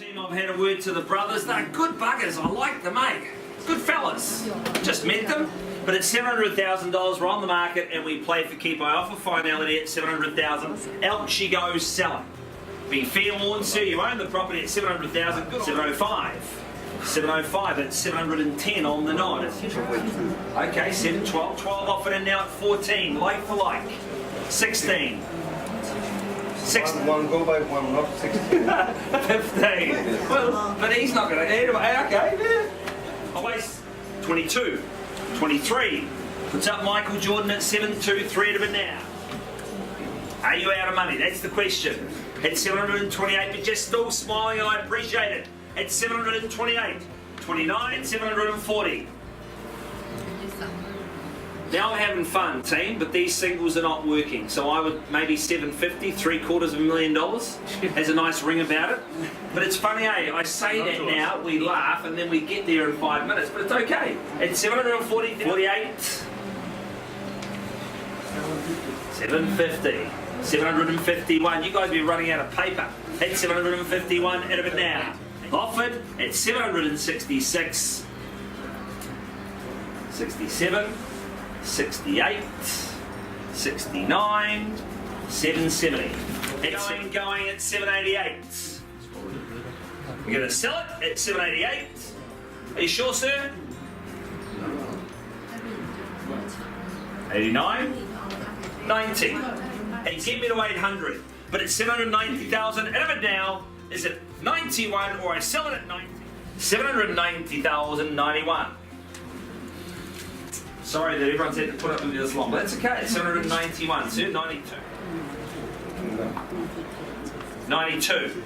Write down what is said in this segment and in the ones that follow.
Team, I've had a word to the brothers. They're good buggers. I like them, mate. Good fellas. Just met them. But it's $700,000. We're on the market and we play for keep. I offer finality at $700,000. Out she goes, sell it. Be fair warned, sir. You own the property at $700,000. Good. 705. 705 at 710 on the nod. Okay, 7, 12. 12 offered in now at 14. Like for like. 16. 16. One go by one, not 16. 15. Well, but he's not going to hit him. Okay, yeah. I'll waste 22. 23. Puts up Michael Jordan at 7-2. 3 of it now. Are you out of money? That's the question. At 728, but just still smiling, and I appreciate it. At 728. 29, 740. Now I'm having fun, team, but these singles are not working. So I would maybe 750, $750,000. Has a nice ring about it. But it's funny, eh? I say that now, we laugh, and then we get there in 5 minutes. But it's okay. At 740, 48. 750. 751. You guys be running out of paper. At 751, out of it now. Offered at 766. 67. 68, 69, 770. It's going at 788. We're going to sell it at 788. Are you sure, sir? 89, 90. And get me to 800. But at 790,000, out of it now, is it 91 or I sell it at 90? 790,091. Sorry that everyone's had to put up with me this long, but that's okay. It's 791, sir. 92. 92.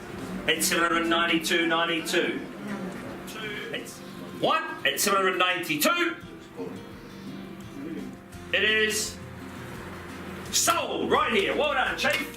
It's 792, 92. It's what? It's 792. It is sold right here. Well done, Chief.